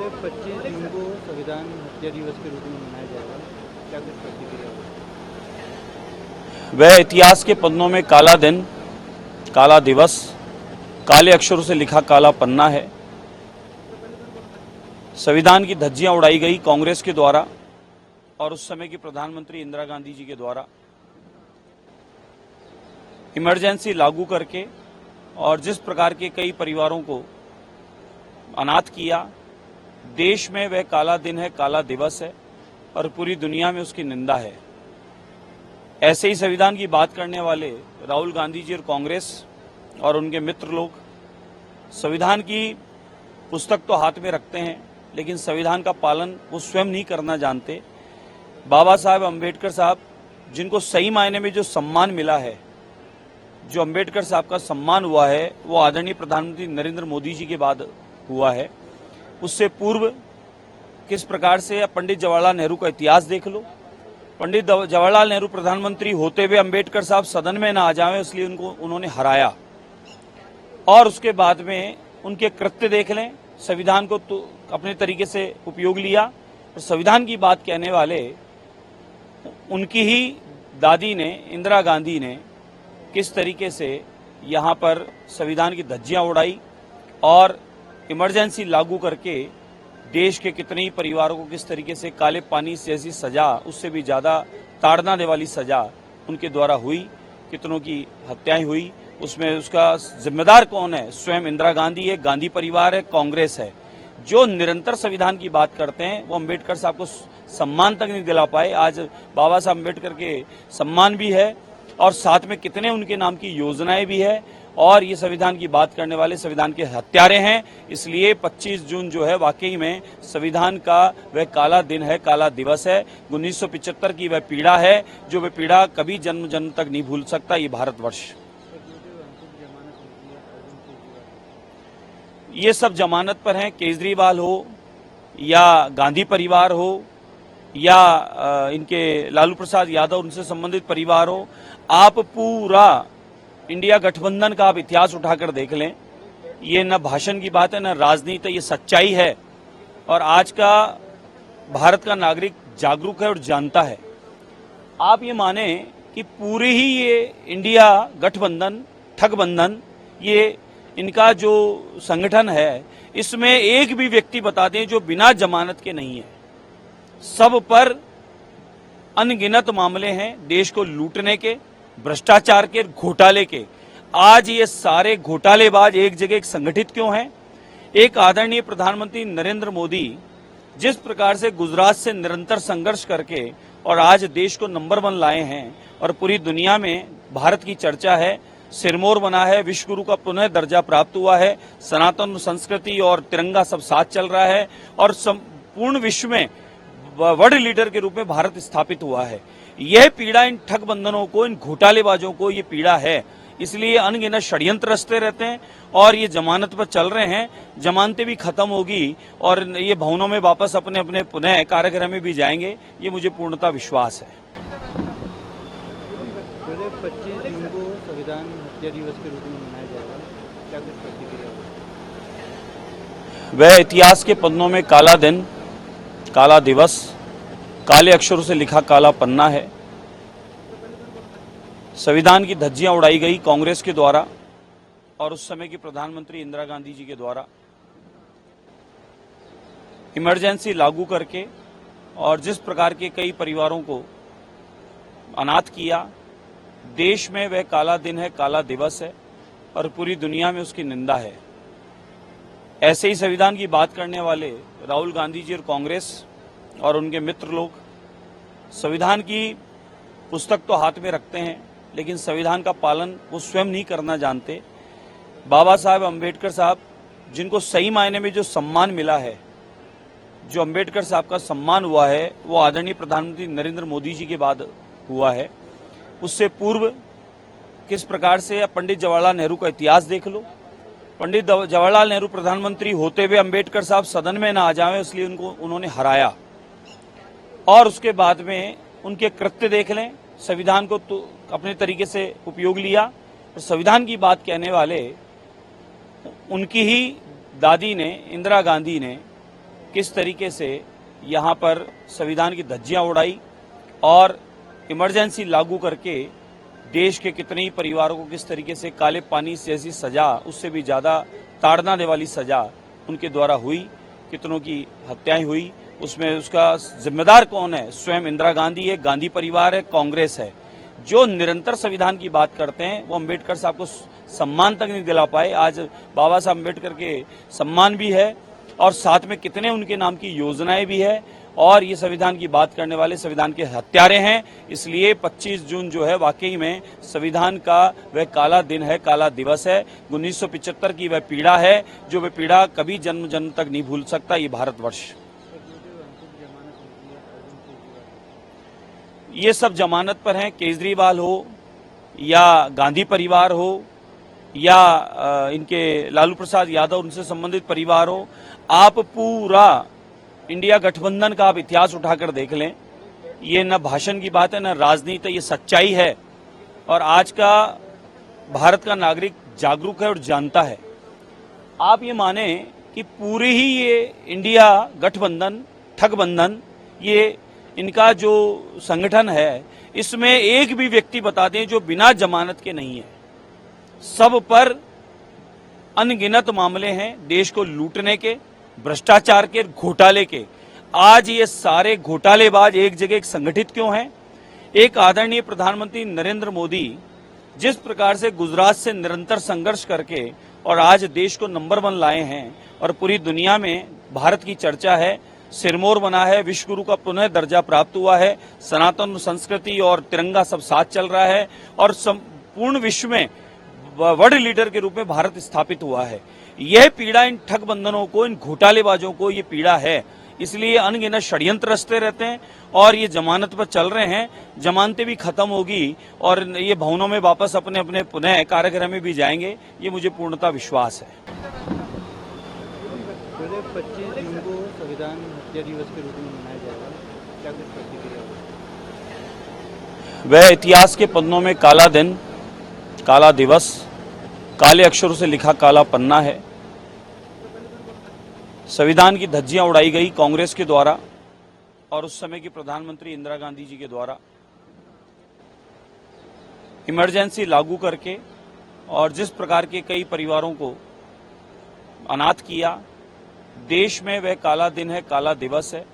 25 जून को संविधान हत्या दिवस के रूप में मनाया जाएगा, क्या कुछ प्रतिक्रिया होगी? वह इतिहास के पन्नों में काला दिन, काला दिवस, काले अक्षरों से लिखा काला पन्ना है। संविधान की धज्जियां उड़ाई गई कांग्रेस के द्वारा और उस समय की प्रधानमंत्री इंदिरा गांधी जी के द्वारा इमरजेंसी लागू करके, और जिस प्रकार के कई परिवारों को अनाथ किया, देश में वह काला दिन है, काला दिवस है और पूरी दुनिया में उसकी निंदा है। ऐसे ही संविधान की बात करने वाले राहुल गांधी जी और कांग्रेस और उनके मित्र लोग संविधान की पुस्तक तो हाथ में रखते हैं, लेकिन संविधान का पालन वो स्वयं नहीं करना जानते। बाबा साहब अम्बेडकर साहब, जिनको सही मायने में जो सम्मान मिला है, जो अम्बेडकर साहब का सम्मान हुआ है, वो आदरणीय प्रधानमंत्री नरेंद्र मोदी जी के बाद हुआ है। उससे पूर्व किस प्रकार से पंडित जवाहरलाल नेहरू का इतिहास देख लो। पंडित जवाहरलाल नेहरू प्रधानमंत्री होते हुए अम्बेडकर साहब सदन में न आ जाएं, इसलिए उन्होंने हराया। और उसके बाद में उनके कृत्य देख लें, संविधान को तो अपने तरीके से उपयोग लिया। और संविधान की बात कहने वाले उनकी ही दादी ने, इंदिरा गांधी ने, किस तरीके से यहाँ पर संविधान की धज्जियां उड़ाई और इमरजेंसी लागू करके देश के कितने ही परिवारों को किस तरीके से काले पानी जैसी सजा, उससे भी ज्यादा ताड़ना वाली सजा उनके द्वारा हुई, कितनों की हत्याएं हुई। उसमें उसका जिम्मेदार कौन है? स्वयं इंदिरा गांधी है, गांधी परिवार है, कांग्रेस है। जो निरंतर संविधान की बात करते हैं वो अम्बेडकर साहब को सम्मान तक नहीं दिला पाए। आज बाबा साहब अम्बेडकर के सम्मान भी है और साथ में कितने उनके नाम की योजनाएं भी है, और ये संविधान की बात करने वाले संविधान के हत्यारे हैं। इसलिए 25 जून जो है वाकई में संविधान का वह काला दिन है, काला दिवस है। 1975 की वह पीड़ा है, जो वह पीड़ा कभी जन्म जन्म तक नहीं भूल सकता ये भारतवर्ष। ये सब जमानत पर हैं, केजरीवाल हो या गांधी परिवार हो या इनके लालू प्रसाद यादव, उनसे संबंधित परिवार हो। आप पूरा इंडिया गठबंधन का आप इतिहास उठाकर देख लें, ये न भाषण की बात है न राजनीति, ये सच्चाई है। और आज का भारत का नागरिक जागरूक है और जानता है। आप ये माने कि पूरे ही ये इंडिया गठबंधन, ठगबंधन, ये इनका जो संगठन है, इसमें एक भी व्यक्ति बता दें जो बिना जमानत के नहीं है। सब पर अनगिनत मामले हैं देश को लूटने के, भ्रष्टाचार के, घोटाले के। आज ये सारे घोटालेबाज एक जगह संगठित क्यों हैं? एक आदरणीय प्रधानमंत्री नरेंद्र मोदी जिस प्रकार से गुजरात से निरंतर संघर्ष करके और आज देश को नंबर 1 लाए हैं और पूरी दुनिया में भारत की चर्चा है, सिरमौर बना है, विश्व गुरु का पुनः दर्जा प्राप्त हुआ है, सनातन संस्कृति और तिरंगा सब साथ चल रहा है और संपूर्ण विश्व में वर्ल्ड लीडर के रूप में भारत स्थापित हुआ है। यह पीड़ा इन ठगबंधनों को, इन घोटालेबाजों को ये पीड़ा है। इसलिए अनगिनत षड्यंत्र रचते रहते हैं और ये जमानत पर चल रहे हैं। जमानतें भी खत्म होगी और ये भवनों में वापस अपने अपने पुनः कार्यक्रम में भी जाएंगे, ये मुझे पूर्णतः विश्वास है। 25 जून को संविधान हत्या दिवस के रूप में मनाया जाएगा, क्या कुछ प्रतिक्रिया होगी? वह इतिहास के पन्नों में काला दिन, काला दिवस, काले अक्षरों से लिखा काला पन्ना है। संविधान की धज्जियां उड़ाई गई कांग्रेस के द्वारा और उस समय की प्रधानमंत्री इंदिरा गांधी जी के द्वारा इमरजेंसी लागू करके, और जिस प्रकार के कई परिवारों को अनाथ किया, देश में वह काला दिन है, काला दिवस है और पूरी दुनिया में उसकी निंदा है। ऐसे ही संविधान की बात करने वाले राहुल गांधी जी और कांग्रेस और उनके मित्र लोग संविधान की पुस्तक तो हाथ में रखते हैं, लेकिन संविधान का पालन वो स्वयं नहीं करना जानते। बाबा साहब अम्बेडकर साहब, जिनको सही मायने में जो सम्मान मिला है, जो अम्बेडकर साहब का सम्मान हुआ है, वो आदरणीय प्रधानमंत्री नरेंद्र मोदी जी के बाद हुआ है। उससे पूर्व किस प्रकार से पंडित जवाहरलाल नेहरू का इतिहास देख लो। पंडित जवाहरलाल नेहरू प्रधानमंत्री होते हुए अम्बेडकर साहब सदन में न आ जाएं, इसलिए उन्होंने हराया। और उसके बाद में उनके कृत्य देख लें, संविधान को तो अपने तरीके से उपयोग लिया। और संविधान की बात कहने वाले उनकी ही दादी ने, इंदिरा गांधी ने, किस तरीके से यहाँ पर संविधान की धज्जियां उड़ाई और इमरजेंसी लागू करके देश के कितने ही परिवारों को किस तरीके से काले पानी जैसी सजा, उससे भी ज्यादा ताड़ना वाली सजा उनके द्वारा हुई, कितनों की हत्याएं हुई, उसमें उसका जिम्मेदार कौन है? स्वयं इंदिरा गांधी है, गांधी परिवार है, कांग्रेस है, जो निरंतर संविधान की बात करते हैं। वो अम्बेडकर साहब को सम्मान तक नहीं दिला पाए। आज बाबा साहब अम्बेडकर के सम्मान भी है और साथ में कितने उनके नाम की योजनाएं भी है, और ये संविधान की बात करने वाले संविधान के हत्यारे हैं। इसलिए 25 जून जो है वाकई में संविधान का वह काला दिन है, काला दिवस है। 1975 की वह पीड़ा है, जो वह पीड़ा कभी जन्म जन्म तक नहीं भूल सकता ये भारतवर्ष। ये सब जमानत पर हैं, केजरीवाल हो या गांधी परिवार हो या इनके लालू प्रसाद यादव, उनसे संबंधित परिवार हो। आप पूरा इंडिया गठबंधन का आप इतिहास उठाकर देख लें। ये न भाषण की बात है, न राजनीति, ये सच्चाई है। और आज का भारत का नागरिक जागरूक है और जानता है। आप ये माने कि पूरी ही ये इंडिया गठबंधन, ठगबंधन, ये इनका जो संगठन है, इसमें एक भी व्यक्ति बता दें जो बिना जमानत के नहीं है। सब पर अनगिनत मामले हैं, देश को लूटने के, भ्रष्टाचार के, घोटाले के। आज ये सारे घोटालेबाज एक जगह संगठित क्यों हैं? एक आदरणीय प्रधानमंत्री नरेंद्र मोदी जिस प्रकार से गुजरात से निरंतर संघर्ष करके और आज देश को नंबर 1 लाए हैं और पूरी दुनिया में भारत की चर्चा है, सिरमौर बना है, विश्व गुरु का पुनः दर्जा प्राप्त हुआ है, सनातन संस्कृति और तिरंगा सब साथ चल रहा है और संपूर्ण विश्व में वर्ल्ड लीडर के रूप में भारत स्थापित हुआ है। यह पीड़ा इन ठगबंधनों को, इन घोटालेबाजों को ये पीड़ा है। इसलिए अनगिनत षड्यंत्र रचते रहते हैं और ये जमानत पर चल रहे हैं। जमानतें भी खत्म होगी और ये भवनों में वापस अपने अपने पुनः कार्यक्रम में भी जाएंगे, ये मुझे पूर्णतः विश्वास है। 25 जून को संविधान हत्या दिवस के रूप में मनाया जाएगा, क्या कुछ प्रतिक्रिया? वह इतिहास के पन्नों में काला दिन, काला दिवस, काले अक्षरों से लिखा काला पन्ना है। संविधान की धज्जियां उड़ाई गई कांग्रेस के द्वारा और उस समय की प्रधानमंत्री इंदिरा गांधी जी के द्वारा इमरजेंसी लागू करके, और जिस प्रकार के कई परिवारों को अनाथ किया। देश में वह काला दिन है, काला दिवस है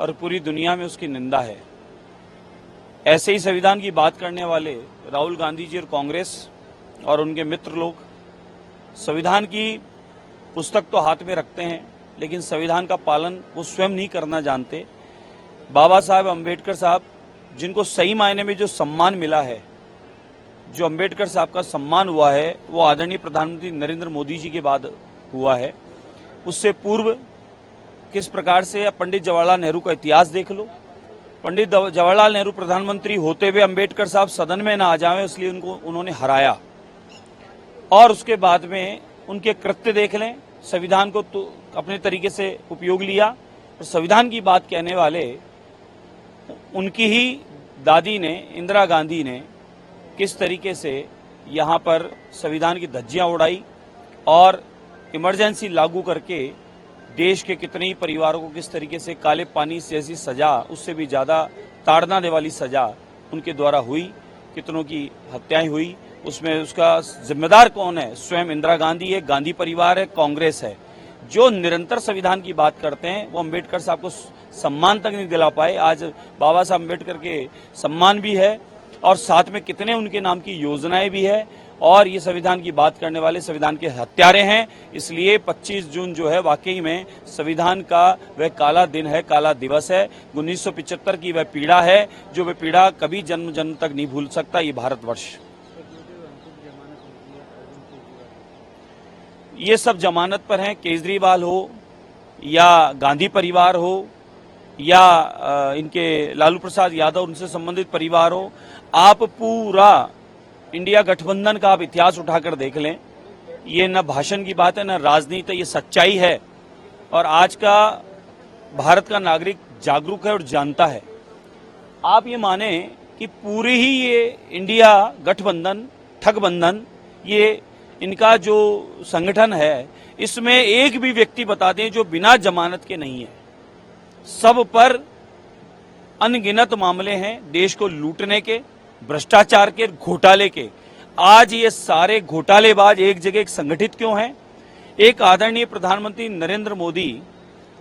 और पूरी दुनिया में उसकी निंदा है। ऐसे ही संविधान की बात करने वाले राहुल गांधी जी और कांग्रेस और उनके मित्र लोग संविधान की पुस्तक तो हाथ में रखते हैं, लेकिन संविधान का पालन वो स्वयं नहीं करना जानते। बाबा साहब अम्बेडकर साहब, जिनको सही मायने में जो सम्मान मिला है, जो अम्बेडकर साहब का सम्मान हुआ है, वो आदरणीय प्रधानमंत्री नरेंद्र मोदी जी के बाद हुआ है। उससे पूर्व किस प्रकार से पंडित जवाहरलाल नेहरू का इतिहास देख लो। पंडित जवाहरलाल नेहरू प्रधानमंत्री होते हुए अम्बेडकर साहब सदन में ना आ जाए, इसलिए उन्होंने हराया। और उसके बाद में उनके कृत्य देख लें। संविधान को तो अपने तरीके से उपयोग लिया और संविधान की बात कहने वाले उनकी ही दादी ने, इंदिरा गांधी ने, किस तरीके से यहाँ पर संविधान की धज्जियां उड़ाई और इमरजेंसी लागू करके देश के कितने ही परिवारों को किस तरीके से काले पानी जैसी सजा, उससे भी ज्यादा ताड़ना वाली सजा उनके द्वारा हुई, कितनों की हत्याएं हुई। उसमें उसका जिम्मेदार कौन है? स्वयं इंदिरा गांधी है, गांधी परिवार है, कांग्रेस है, जो निरंतर संविधान की बात करते हैं। वो अम्बेडकर साहब को सम्मान तक नहीं दिला पाए। आज बाबा साहब अम्बेडकर के सम्मान भी है और साथ में कितने उनके नाम की योजनाएं भी है, और ये संविधान की बात करने वाले संविधान के हत्यारे हैं। इसलिए 25 जून जो है वाकई में संविधान का वह काला दिन है, काला दिवस है। 1975 की वह पीड़ा है, जो वह पीड़ा कभी जन्म जन्म तक नहीं भूल सकता ये भारतवर्ष। ये सब जमानत पर हैं, केजरीवाल हो या गांधी परिवार हो या इनके लालू प्रसाद यादव, उनसे संबंधित परिवार हो। आप पूरा इंडिया गठबंधन का आप इतिहास उठाकर देख लें। ये न भाषण की बात है, न राजनीति, ये सच्चाई है। और आज का भारत का नागरिक जागरूक है और जानता है। आप ये माने कि पूरी ही ये इंडिया गठबंधन, ठगबंधन, ये इनका जो संगठन है, इसमें एक भी व्यक्ति बता दें जो बिना जमानत के नहीं है। सब पर अनगिनत मामले हैं देश को लूटने के, भ्रष्टाचार के, घोटाले के। आज ये सारे घोटालेबाज एक जगह संगठित क्यों हैं? एक आदरणीय प्रधानमंत्री नरेंद्र मोदी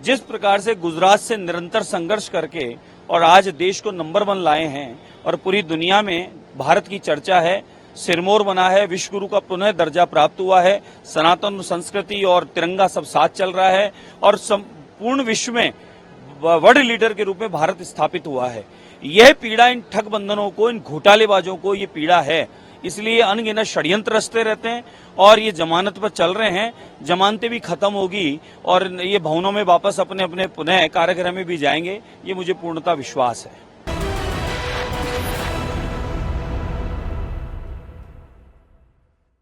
जिस प्रकार से गुजरात से निरंतर संघर्ष करके और आज देश को नंबर 1 लाए हैं और पूरी दुनिया में भारत की चर्चा है, सिरमौर बना है, विश्व गुरु का पुनः दर्जा प्राप्त हुआ है, सनातन संस्कृति और तिरंगा सब साथ चल रहा है और संपूर्ण विश्व में वर्ल्ड लीडर के रूप में भारत स्थापित हुआ है। यह पीड़ा इन ठग बंधनों को, इन घोटालेबाजों को ये पीड़ा है। इसलिए अनगिनत षड्यंत्र रचते रहते हैं और ये जमानत पर चल रहे हैं। जमानतें भी खत्म होगी और ये भवनों में वापस अपने अपने पुनः कार्यक्रम में भी जाएंगे, ये मुझे पूर्णतः विश्वास है।